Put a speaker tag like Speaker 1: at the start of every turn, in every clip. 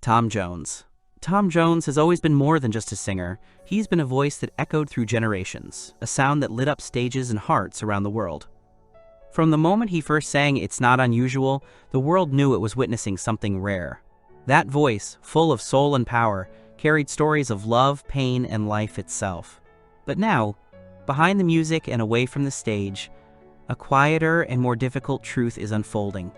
Speaker 1: Tom Jones. Tom Jones has always been more than just a singer. He's been a voice that echoed through generations, a sound that lit up stages and hearts around the world. From the moment he first sang It's Not Unusual, the world knew it was witnessing something rare. That voice, full of soul and power, carried stories of love, pain, and life itself. But now, behind the music and away from the stage, a quieter and more difficult truth is unfolding.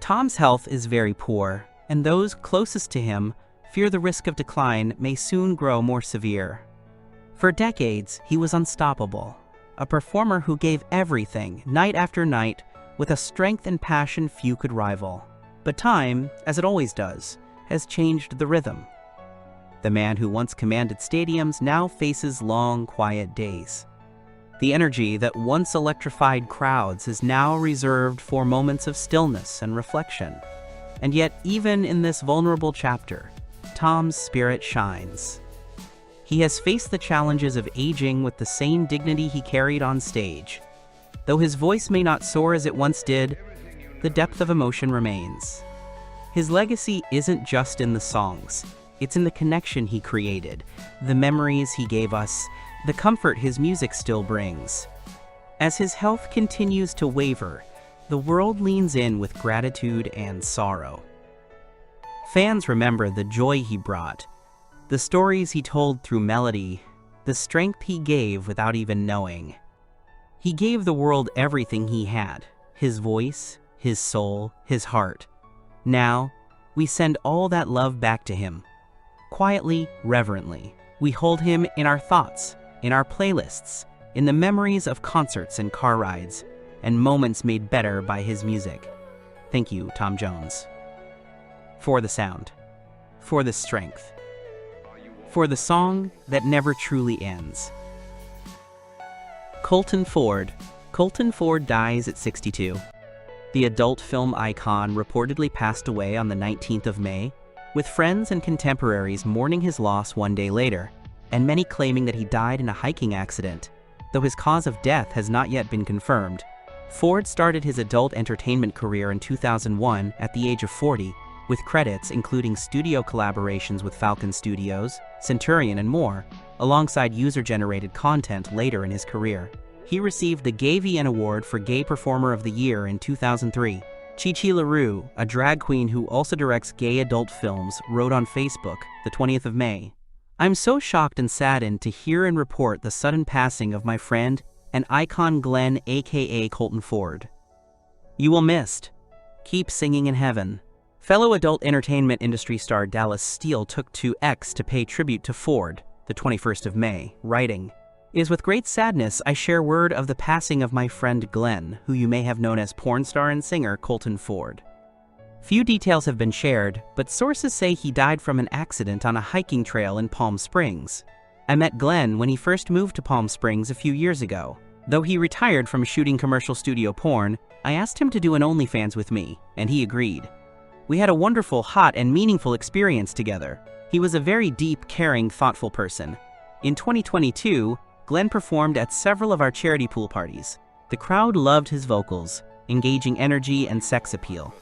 Speaker 1: Tom's health is very poor, and those closest to him fear the risk of decline may soon grow more severe. For decades, he was unstoppable, a performer who gave everything, night after night, with a strength and passion few could rival. But time, as it always does, has changed the rhythm. The man who once commanded stadiums now faces long, quiet days. The energy that once electrified crowds is now reserved for moments of stillness and reflection. And yet, even in this vulnerable chapter, Tom's spirit shines. He has faced the challenges of aging with the same dignity he carried on stage. Though his voice may not soar as it once did, the depth of emotion remains. His legacy isn't just in the songs, it's in the connection he created, the memories he gave us, the comfort his music still brings. As his health continues to waver, the world leans in with gratitude and sorrow. Fans remember the joy he brought, the stories he told through melody, the strength he gave without even knowing. He gave the world everything he had, his voice, his soul, his heart. Now, we send all that love back to him. Quietly, reverently, we hold him in our thoughts, in our playlists, in the memories of concerts and car rides, and moments made better by his music. Thank you, Tom Jones. For the sound, for the strength, for the song that never truly ends. Colton Ford. Colton Ford dies at 62. The adult film icon reportedly passed away on the 19th of May, with friends and contemporaries mourning his loss one day later, and many claiming that he died in a hiking accident, though his cause of death has not yet been confirmed. Ford started his adult entertainment career in 2001 at the age of 40, with credits including studio collaborations with Falcon Studios, Centurion, and more, alongside user-generated content later in his career. He received the GayVN Award for Gay Performer of the Year in 2003. Chi Chi LaRue, a drag queen who also directs gay adult films, wrote on Facebook, the 20th of May, "I'm so shocked and saddened to hear and report the sudden passing of my friend and icon Glenn aka Colton Ford. You will missed. Keep singing in heaven." Fellow adult entertainment industry star Dallas Steele took to X to pay tribute to Ford, the 21st of May, writing, "It is with great sadness I share word of the passing of my friend Glenn, who you may have known as porn star and singer Colton Ford. Few details have been shared, but sources say he died from an accident on a hiking trail in Palm Springs. I met Glenn when he first moved to Palm Springs a few years ago. Though he retired from shooting commercial studio porn, I asked him to do an OnlyFans with me, and he agreed. We had a wonderful, hot, and meaningful experience together. He was a very deep, caring, thoughtful person. In 2022, Glenn performed at several of our charity pool parties. The crowd loved his vocals, engaging energy and sex appeal.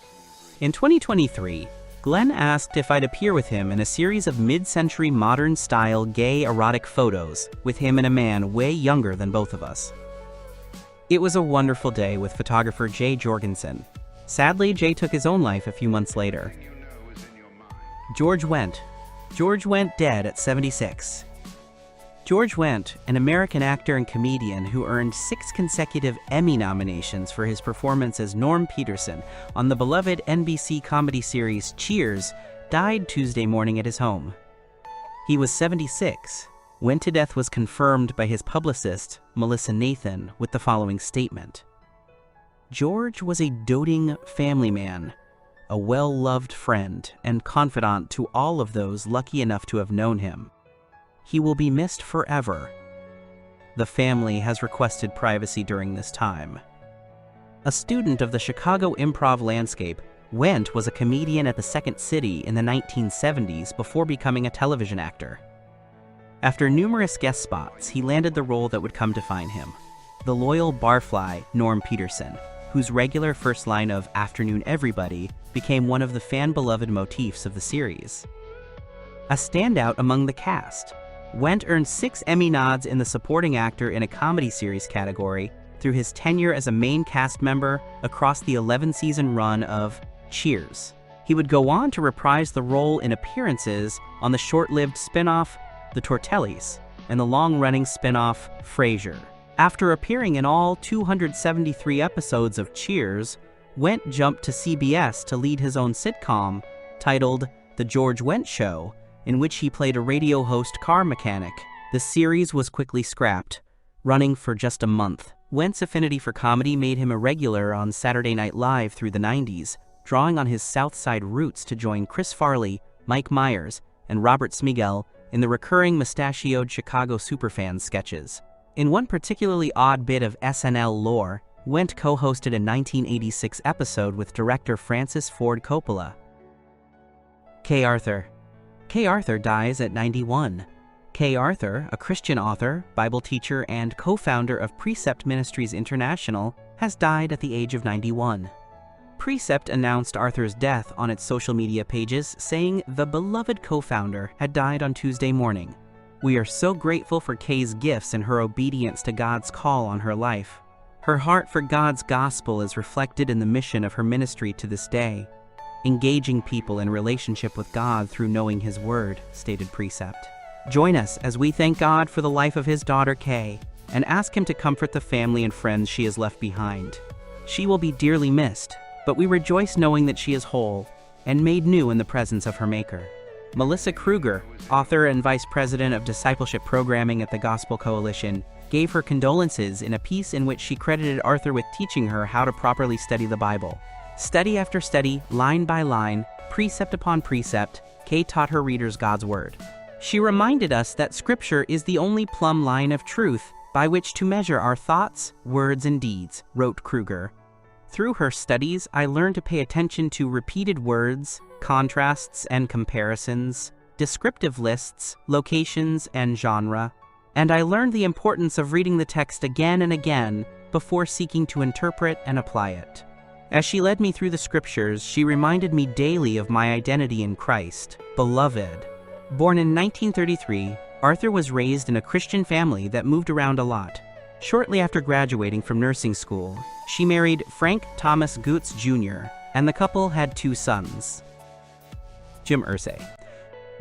Speaker 1: In 2023, Glenn asked if I'd appear with him in a series of mid-century modern-style gay erotic photos with him and a man way younger than both of us. It was a wonderful day with photographer Jay Jorgensen. Sadly, Jay took his own life a few months later. George Wendt. George Wendt dead at 76. George Wendt, an American actor and comedian who earned 6 consecutive Emmy nominations for his performance as Norm Peterson on the beloved NBC comedy series Cheers, died Tuesday morning at his home. He was 76. When to death was confirmed by his publicist, Melissa Nathan, with the following statement. George was a doting family man, a well-loved friend and confidant to all of those lucky enough to have known him. He will be missed forever. The family has requested privacy during this time. A student of the Chicago improv landscape, Wendt was a comedian at the Second City in the 1970s before becoming a television actor. After numerous guest spots, he landed the role that would come define him, the loyal barfly Norm Peterson, whose regular first line of "Afternoon Everybody" became one of the fan-beloved motifs of the series. A standout among the cast, Wendt earned 6 Emmy nods in the Supporting Actor in a Comedy Series category through his tenure as a main cast member across the 11-season run of Cheers. He would go on to reprise the role in appearances on the short-lived spin-off The Tortellis and the long-running spin-off Frasier. After appearing in all 273 episodes of Cheers, Wendt jumped to CBS to lead his own sitcom titled The George Wendt Show, in which he played a radio host car mechanic. The series was quickly scrapped, running for just a month. Wendt's affinity for comedy made him a regular on Saturday Night Live through the 90s, drawing on his South Side roots to join Chris Farley, Mike Myers, and Robert Smigel in the recurring mustachioed Chicago superfans sketches. In one particularly odd bit of SNL lore, Wendt co-hosted a 1986 episode with director Francis Ford Coppola. Kay Arthur. Kay Arthur dies at 91. Kay Arthur, a Christian author, Bible teacher, and co-founder of Precept Ministries International, has died at the age of 91. Precept announced Arthur's death on its social media pages, saying the beloved co-founder had died on Tuesday morning. We are so grateful for Kay's gifts and her obedience to God's call on her life. Her heart for God's gospel is reflected in the mission of her ministry to this day, engaging people in relationship with God through knowing His Word, stated Precept. Join us as we thank God for the life of His daughter Kay and ask Him to comfort the family and friends she has left behind. She will be dearly missed, but we rejoice knowing that she is whole and made new in the presence of her Maker. Melissa Kruger, author and vice president of discipleship programming at the Gospel Coalition, gave her condolences in a piece in which she credited Arthur with teaching her how to properly study the Bible. Study after study, line by line, precept upon precept, Kay taught her readers God's Word. She reminded us that Scripture is the only plumb line of truth by which to measure our thoughts, words, and deeds, wrote Kruger. Through her studies, I learned to pay attention to repeated words, contrasts and comparisons, descriptive lists, locations, and genre, and I learned the importance of reading the text again and again before seeking to interpret and apply it. As she led me through the Scriptures, she reminded me daily of my identity in Christ, beloved. Born in 1933, Arthur was raised in a Christian family that moved around a lot. Shortly after graduating from nursing school, she married Frank Thomas Goots Jr., and the couple had 2 sons. Jim Irsay.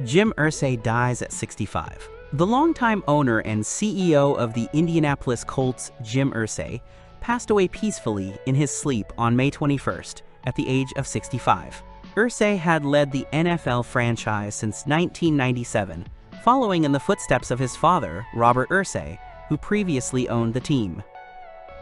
Speaker 1: Jim Irsay dies at 65. The longtime owner and CEO of the Indianapolis Colts, Jim Irsay, passed away peacefully in his sleep on May 21st at the age of 65. Irsay had led the NFL franchise since 1997, following in the footsteps of his father, Robert Irsay, who previously owned the team.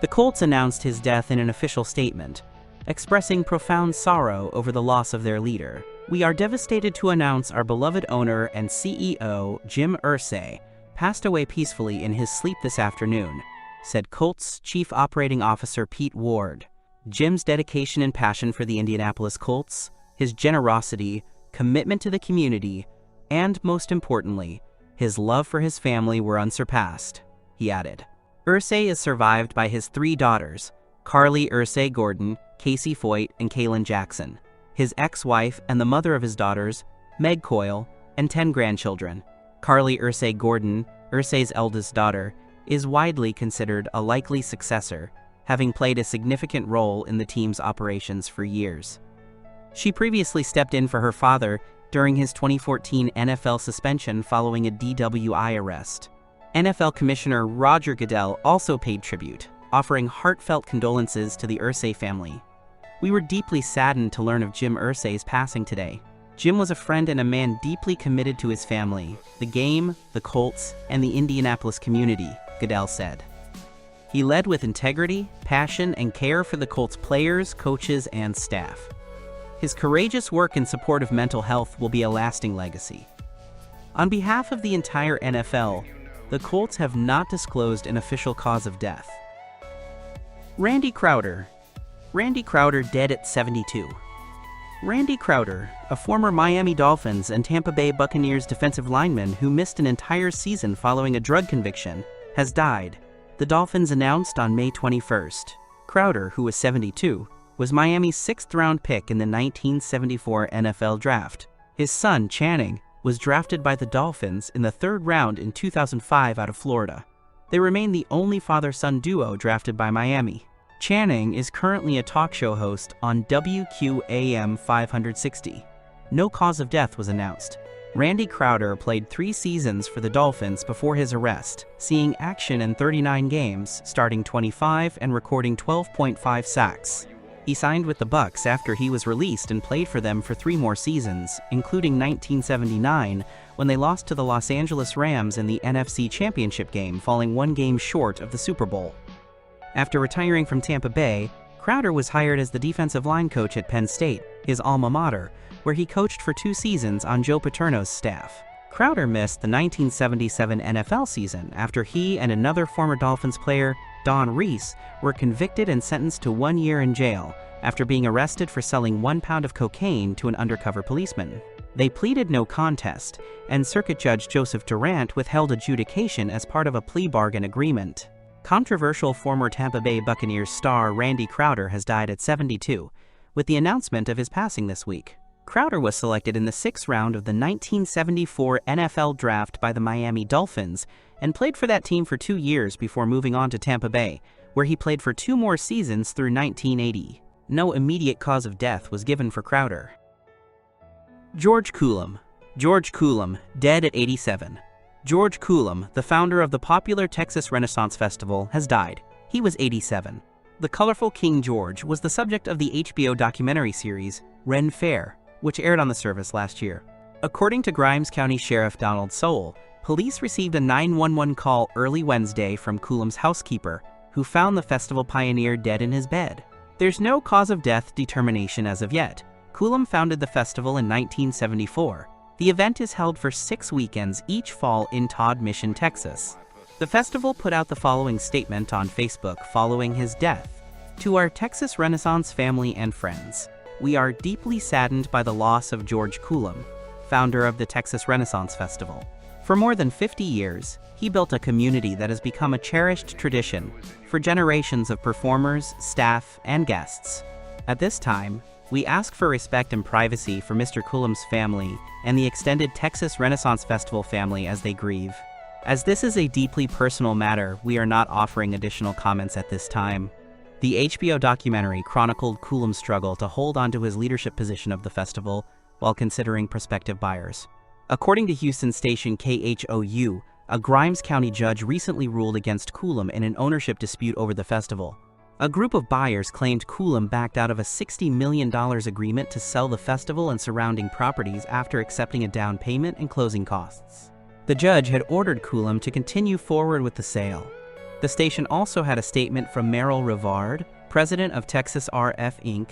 Speaker 1: The Colts announced his death in an official statement, expressing profound sorrow over the loss of their leader. We are devastated to announce our beloved owner and CEO, Jim Irsay, passed away peacefully in his sleep this afternoon, said Colts Chief Operating Officer Pete Ward. Jim's dedication and passion for the Indianapolis Colts, his generosity, commitment to the community, and most importantly, his love for his family were unsurpassed, he added. Irsay is survived by his 3 daughters, Carly Irsay Gordon, Casey Foyt, and Kaylin Jackson, his ex-wife and the mother of his daughters, Meg Coyle, and 10 grandchildren. Carly Irsay Gordon, Irsay's eldest daughter, is widely considered a likely successor, having played a significant role in the team's operations for years. She previously stepped in for her father during his 2014 NFL suspension following a DWI arrest. NFL Commissioner Roger Goodell also paid tribute, offering heartfelt condolences to the Irsay family. We were deeply saddened to learn of Jim Irsay's passing today. Jim was a friend and a man deeply committed to his family, the game, the Colts, and the Indianapolis community, Goodell said. He led with integrity, passion, and care for the Colts players, coaches, and staff. His courageous work in support of mental health will be a lasting legacy. On behalf of the entire NFL, the Colts have not disclosed an official cause of death. Randy Crowder. Randy Crowder dead at 72. Randy Crowder, a former Miami Dolphins and Tampa Bay Buccaneers defensive lineman who missed an entire season following a drug conviction, has died, the Dolphins announced on May 21st. Crowder, who was 72, was Miami's sixth-round pick in the 1974 NFL Draft. His son, Channing, was drafted by the Dolphins in the third round in 2005 out of Florida. They remain the only father-son duo drafted by Miami. Channing is currently a talk show host on WQAM 560. No cause of death was announced. Randy Crowder played 3 seasons for the Dolphins before his arrest, seeing action in 39 games, starting 25 and recording 12.5 sacks. He signed with the Bucs after he was released and played for them for 3 more seasons, including 1979, when they lost to the Los Angeles Rams in the NFC Championship game, falling 1 game short of the Super Bowl. After retiring from Tampa Bay, Crowder was hired as the defensive line coach at Penn State, his alma mater, where he coached for 2 seasons on Joe Paterno's staff. Crowder missed the 1977 NFL season after he and another former Dolphins player, Don Reese, were convicted and sentenced to 1 year in jail after being arrested for selling 1 pound of cocaine to an undercover policeman. They pleaded no contest, and Circuit Judge Joseph Durant withheld adjudication as part of a plea bargain agreement. Controversial former Tampa Bay Buccaneers star Randy Crowder has died at 72, with the announcement of his passing this week. Crowder was selected in the 6th round of the 1974 NFL Draft by the Miami Dolphins and played for that team for 2 years before moving on to Tampa Bay, where he played for 2 more seasons through 1980. No immediate cause of death was given for Crowder. George Coulomb. George Coulomb, dead at 87. George Coulomb, the founder of the popular Texas Renaissance Festival, has died. He was 87. The colorful King George was the subject of the HBO documentary series Ren Fair, which aired on the service last year. According to Grimes County Sheriff Donald Sowell, police received a 911 call early Wednesday from Coulomb's housekeeper, who found the festival pioneer dead in his bed. There's no cause of death determination as of yet. Coulomb founded the festival in 1974. The event is held for 6 weekends each fall in Todd Mission, Texas. The festival put out the following statement on Facebook following his death. To our Texas Renaissance family and friends, we are deeply saddened by the loss of George Coulomb, founder of the Texas Renaissance Festival. For more than 50 years, he built a community that has become a cherished tradition for generations of performers, staff, and guests. At this time, we ask for respect and privacy for Mr. Coulomb's family and the extended Texas Renaissance Festival family as they grieve. As this is a deeply personal matter, we are not offering additional comments at this time. The HBO documentary chronicled Coulomb's struggle to hold onto his leadership position of the festival while considering prospective buyers. According to Houston station KHOU, a Grimes County judge recently ruled against Coulomb in an ownership dispute over the festival. A group of buyers claimed Coulomb backed out of a $60 million agreement to sell the festival and surrounding properties after accepting a down payment and closing costs. The judge had ordered Coulomb to continue forward with the sale. The station also had a statement from Merrill Rivard, president of Texas RF Inc.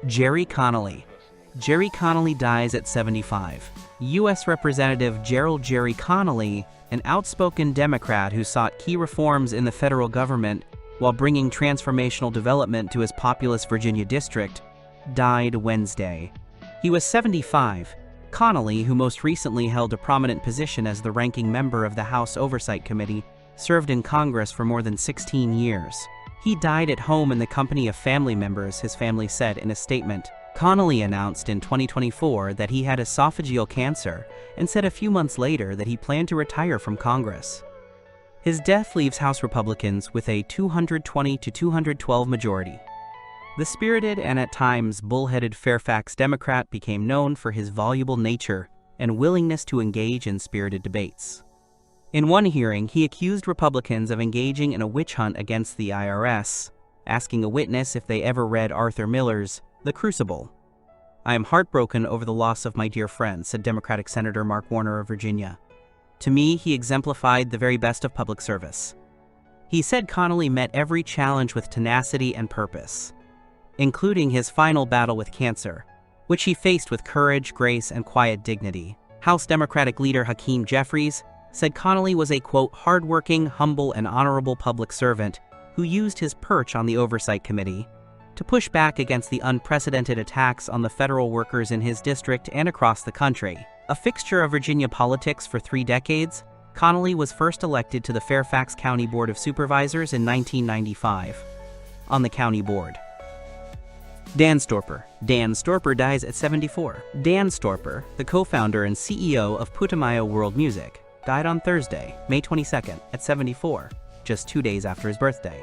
Speaker 1: Jerry Connolly. Jerry Connolly dies at 75. U.S. Representative Gerald Jerry Connolly, an outspoken Democrat who sought key reforms in the federal government while bringing transformational development to his populous Virginia district, died Wednesday. He was 75. Connolly, who most recently held a prominent position as the ranking member of the House Oversight Committee, served in Congress for more than 16 years. He died at home in the company of family members, his family said in a statement. Connolly announced in 2024 that he had esophageal cancer and said a few months later that he planned to retire from Congress. His death leaves House Republicans with a 220 to 212 majority. The spirited and at times bullheaded Fairfax Democrat became known for his voluble nature and willingness to engage in spirited debates. In one hearing, he accused Republicans of engaging in a witch hunt against the IRS, asking a witness if they ever read Arthur Miller's The Crucible. "I am heartbroken over the loss of my dear friend," said Democratic Senator Mark Warner of Virginia. "To me, he exemplified the very best of public service." He said Connolly met every challenge with tenacity and purpose, including his final battle with cancer, which he faced with courage, grace, and quiet dignity. House Democratic leader Hakeem Jeffries said Connolly was a, quote, hardworking, humble, and honorable public servant who used his perch on the Oversight Committee to push back against the unprecedented attacks on the federal workers in his district and across the country. A fixture of Virginia politics for 3 decades, Connolly was first elected to the Fairfax County Board of Supervisors in 1995. on the county board. Dan Storper. Dan Storper dies at 74. Dan Storper, the co-founder and CEO of Putumayo World Music, died on Thursday, May 22nd, at 74, just 2 days after his birthday.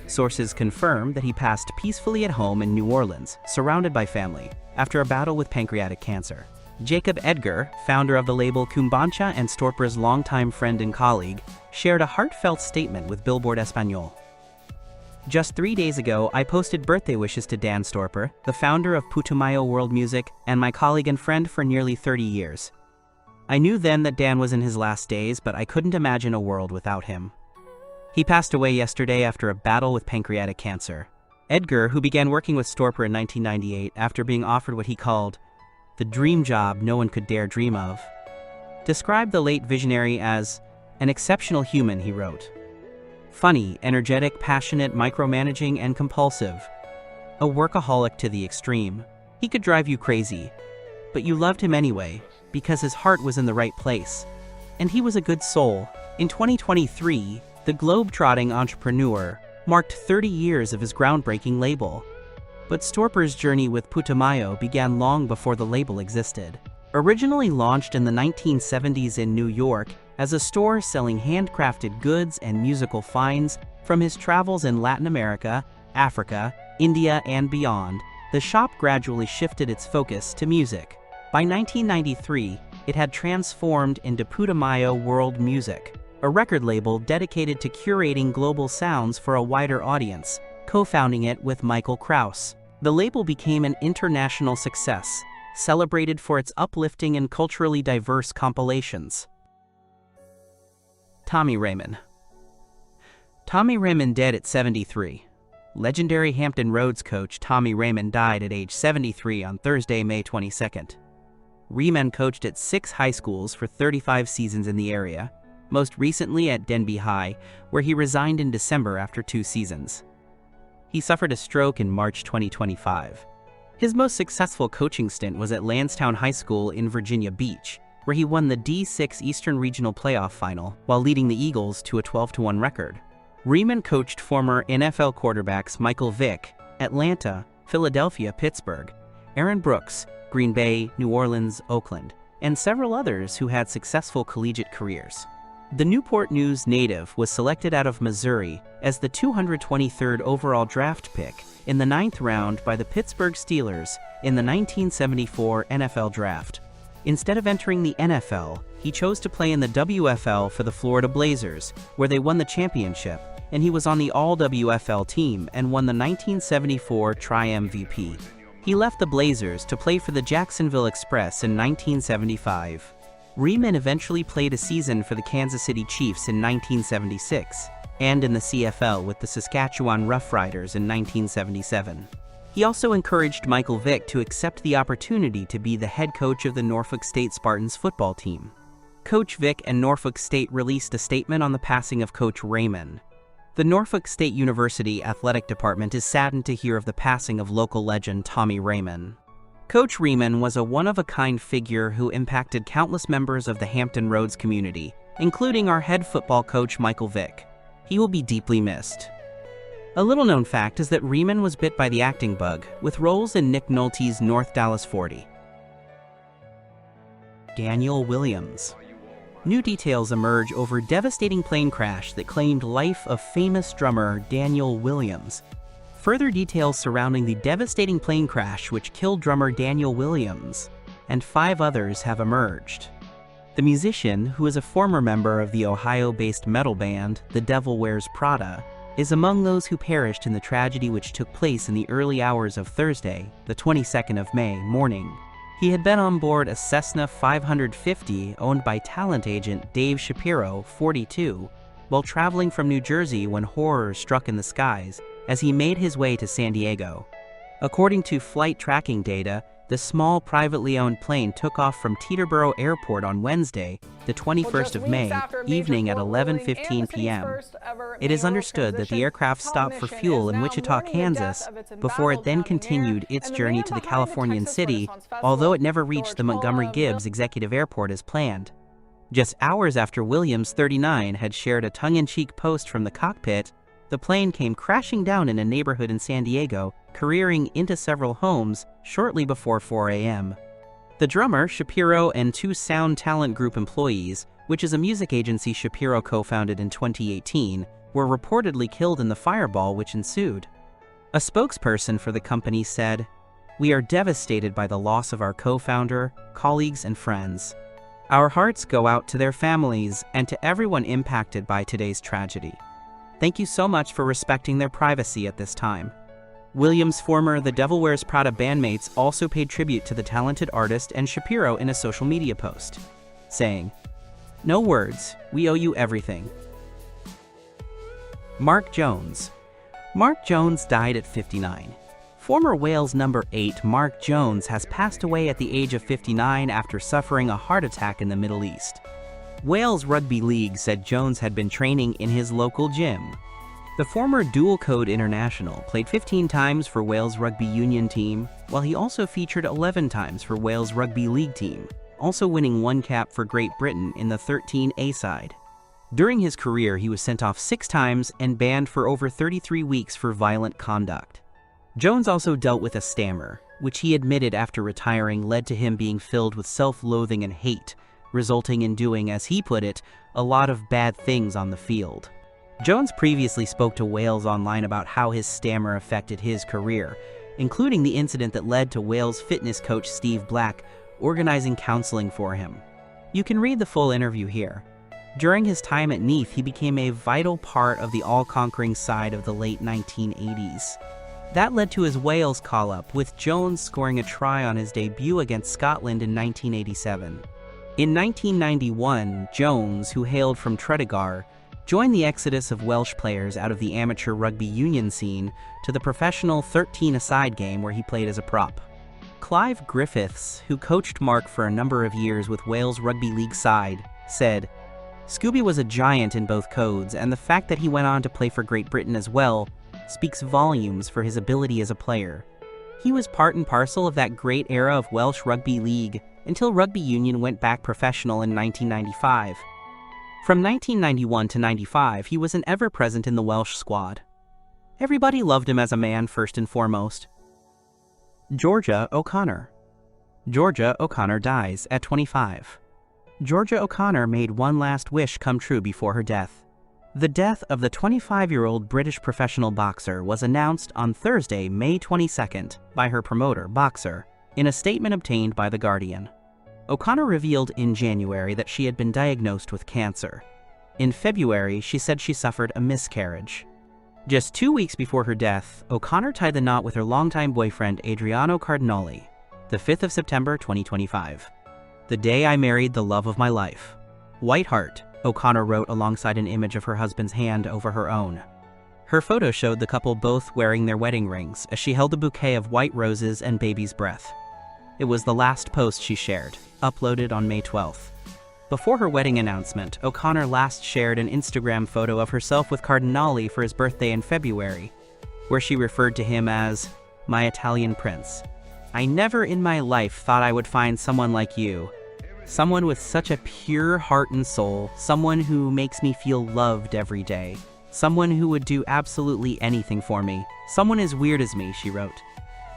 Speaker 1: Sources confirm that he passed peacefully at home in New Orleans, surrounded by family, after a battle with pancreatic cancer. Jacob Edgar, founder of the label Kumbancha and Storper's longtime friend and colleague, shared a heartfelt statement with Billboard Espanol. Just 3 days ago, I posted birthday wishes to Dan Storper, the founder of Putumayo World Music and my colleague and friend for nearly 30 years. I knew then that Dan was in his last days, but I couldn't imagine a world without him. He passed away yesterday after a battle with pancreatic cancer. Edgar, who began working with Storper in 1998 after being offered what he called the dream job no one could dare dream of, described the late visionary as an exceptional human, he wrote. Funny, energetic, passionate, micromanaging, and compulsive. A workaholic to the extreme. He could drive you crazy, but you loved him anyway, because his heart was in the right place. And he was a good soul. In 2023, the globe-trotting entrepreneur marked 30 years of his groundbreaking label. But Storper's journey with Putumayo began long before the label existed. Originally launched in the 1970s in New York as a store selling handcrafted goods and musical finds from his travels in Latin America, Africa, India, and beyond, the shop gradually shifted its focus to music. By 1993, it had transformed into Putumayo World Music, a record label dedicated to curating global sounds for a wider audience, co-founding it with Michael Krause. The label became an international success, celebrated for its uplifting and culturally diverse compilations. Tommy Raymond. Tommy Raymond dead at 73. Legendary Hampton Roads coach Tommy Raymond died at age 73 on Thursday, May 22nd. Raymond coached at 6 high schools for 35 seasons in the area, most recently at Denby High, where he resigned in December after 2 seasons. He suffered a stroke in March 2025. His most successful coaching stint was at Lansdowne High School in Virginia Beach, where he won the D6 Eastern Regional Playoff Final while leading the Eagles to a 12-1 record. Raymond coached former NFL quarterbacks Michael Vick, Atlanta, Philadelphia, Pittsburgh, Aaron Brooks, Green Bay, New Orleans, Oakland, and several others who had successful collegiate careers. The Newport News native was selected out of Missouri as the 223rd overall draft pick in the 9th round by the Pittsburgh Steelers in the 1974 NFL Draft. Instead of entering the NFL, he chose to play in the WFL for the Florida Blazers, where they won the championship, and he was on the All-WFL team and won the 1974 Tri-MVP. He left the Blazers to play for the Jacksonville Express in 1975. Raymond eventually played a season for the Kansas City Chiefs in 1976, and in the CFL with the Saskatchewan Roughriders in 1977. He also encouraged Michael Vick to accept the opportunity to be the head coach of the Norfolk State Spartans football team. Coach Vick and Norfolk State released a statement on the passing of Coach Raymond. The Norfolk State University Athletic Department is saddened to hear of the passing of local legend Tommy Raymond. Coach Raymond was a one-of-a-kind figure who impacted countless members of the Hampton Roads community, including our head football coach Michael Vick. He will be deeply missed. A little-known fact is that Raymond was bit by the acting bug, with roles in Nick Nolte's North Dallas 40. Daniel Williams. New details emerge over devastating plane crash that claimed life of famous drummer Daniel Williams. Further details surrounding the devastating plane crash which killed drummer Daniel Williams and 5 others have emerged. The musician, who is a former member of the Ohio-based metal band The Devil Wears Prada, is among those who perished in the tragedy which took place in the early hours of Thursday, the 22nd of May, morning. He had been on board a Cessna 550 owned by talent agent Dave Shapiro, 42, while traveling from New Jersey when horror struck in the skies as he made his way to San Diego. According to flight tracking data, the small privately owned plane took off from Teterboro Airport on Wednesday, the 21st of May, evening at 11:15 p.m. It is understood that the aircraft stopped for fuel in Wichita, Kansas, before it then continued its journey to the Californian city, although it never reached the Montgomery Gibbs Executive Airport as planned. Just hours after Williams, 39, had shared a tongue-in-cheek post from the cockpit, The plane came crashing down in a neighborhood in San Diego, careering into several homes shortly before 4 a.m. The drummer, Shapiro, and 2 Sound Talent Group employees, which is a music agency Shapiro co-founded in 2018, were reportedly killed in the fireball which ensued. A spokesperson for the company said, "We are devastated by the loss of our co-founder, colleagues, and friends. Our hearts go out to their families and to everyone impacted by today's tragedy. Thank you so much for respecting their privacy at this time." Williams' former The Devil Wears Prada bandmates also paid tribute to the talented artist and Shapiro in a social media post, saying, "No words, we owe you everything." Mark Jones. Mark Jones died at 59. Former Wales number 8 Mark Jones has passed away at the age of 59 after suffering a heart attack in the Middle East. Wales Rugby League said Jones had been training in his local gym. The former dual-code international played 15 times for Wales Rugby Union team, while he also featured 11 times for Wales Rugby League team, also winning 1 cap for Great Britain in the 13A side. During his career, he was sent off 6 times and banned for over 33 weeks for violent conduct. Jones also dealt with a stammer, which he admitted after retiring led to him being filled with self-loathing and hate, resulting in doing, as he put it, a lot of bad things on the field. Jones previously spoke to Wales Online about how his stammer affected his career, including the incident that led to Wales fitness coach Steve Black organizing counseling for him. You can read the full interview here. During his time at Neath, he became a vital part of the all-conquering side of the late 1980s. That led to his Wales call-up, with Jones scoring a try on his debut against Scotland in 1987. In 1991, Jones, who hailed from Tredegar, joined the exodus of Welsh players out of the amateur rugby union scene to the professional 13-a-side game where he played as a prop. Clive Griffiths, who coached Mark for a number of years with Wales Rugby League side, said, "Scooby was a giant in both codes, and the fact that he went on to play for Great Britain as well speaks volumes for his ability as a player. He was part and parcel of that great era of Welsh Rugby League until rugby union went back professional in 1995. From 1991 to 95, he was an ever-present in the Welsh squad. Everybody loved him as a man first and foremost." Georgia O'Connor. Georgia O'Connor dies at 25. Georgia O'Connor made one last wish come true before her death. The death of the 25-year-old British professional boxer was announced on Thursday, May 22nd, by her promoter, Boxer, in a statement obtained by The Guardian. O'Connor revealed in January that she had been diagnosed with cancer. In February, she said she suffered a miscarriage. Just 2 weeks before her death, O'Connor tied the knot with her longtime boyfriend Adriano Cardinali, the 5th of September 2025. "The day I married the love of my life. White Heart," O'Connor wrote alongside an image of her husband's hand over her own. Her photo showed the couple both wearing their wedding rings as she held a bouquet of white roses and baby's breath. It was the last post she shared, uploaded on May 12th. Before her wedding announcement, O'Connor last shared an Instagram photo of herself with Cardinali for his birthday in February, where she referred to him as "my Italian prince. I never in my life thought I would find someone like you. Someone with such a pure heart and soul, someone who makes me feel loved every day. Someone who would do absolutely anything for me. Someone as weird as me," she wrote.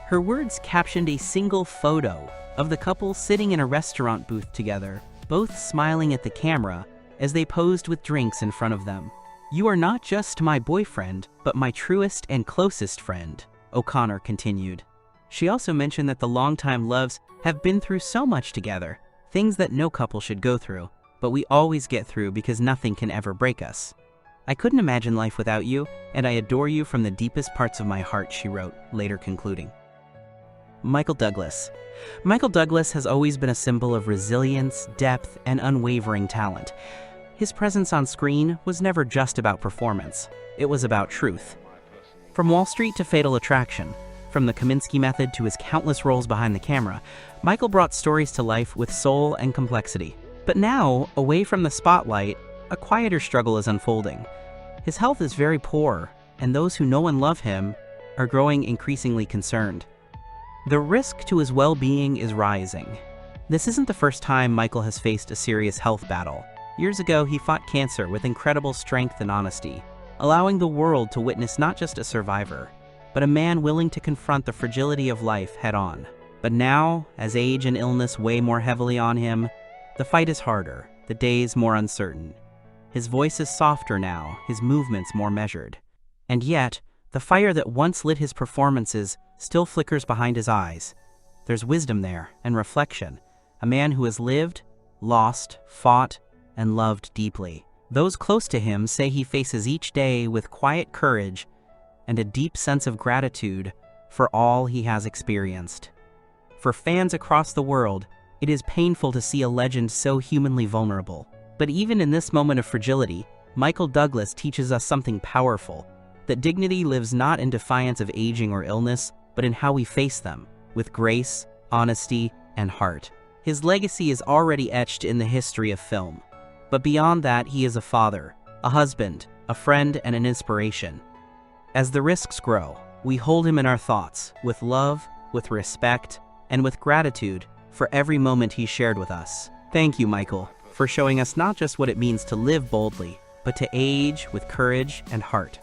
Speaker 1: Her words captioned a single photo of the couple sitting in a restaurant booth together, both smiling at the camera as they posed with drinks in front of them. "You are not just my boyfriend, but my truest and closest friend," O'Connor continued. She also mentioned that the longtime loves have been through so much together, things that no couple should go through, but we always get through because nothing can ever break us. "I couldn't imagine life without you, and I adore you from the deepest parts of my heart," she wrote, later concluding. Michael Douglas. Michael Douglas has always been a symbol of resilience, depth, and unwavering talent. His presence on screen was never just about performance. It was about truth. From Wall Street to Fatal Attraction, from the Kaminsky Method to his countless roles behind the camera, Michael brought stories to life with soul and complexity. But now, away from the spotlight, a quieter struggle is unfolding. His health is very poor, and those who know and love him are growing increasingly concerned. The risk to his well-being is rising. This isn't the first time Michael has faced a serious health battle. Years ago, he fought cancer with incredible strength and honesty. allowing the world to witness not just a survivor, but a man willing to confront the fragility of life head-on. But now, as age and illness weigh more heavily on him, the fight is harder, the days more uncertain. His voice is softer now, his movements more measured. And yet, the fire that once lit his performances still flickers behind his eyes. There's wisdom there, and reflection. A man who has lived, lost, fought, and loved deeply. Those close to him say he faces each day with quiet courage and a deep sense of gratitude for all he has experienced. For fans across the world, it is painful to see a legend so humanly vulnerable. But even in this moment of fragility, Michael Douglas teaches us something powerful, that dignity lives not in defiance of aging or illness, but in how we face them, with grace, honesty, and heart. His legacy is already etched in the history of film. But beyond that, he is a father, a husband, a friend, and an inspiration. As the risks grow, we hold him in our thoughts, with love, with respect, and with gratitude for every moment he shared with us. Thank you, Michael, for showing us not just what it means to live boldly, but to age with courage and heart.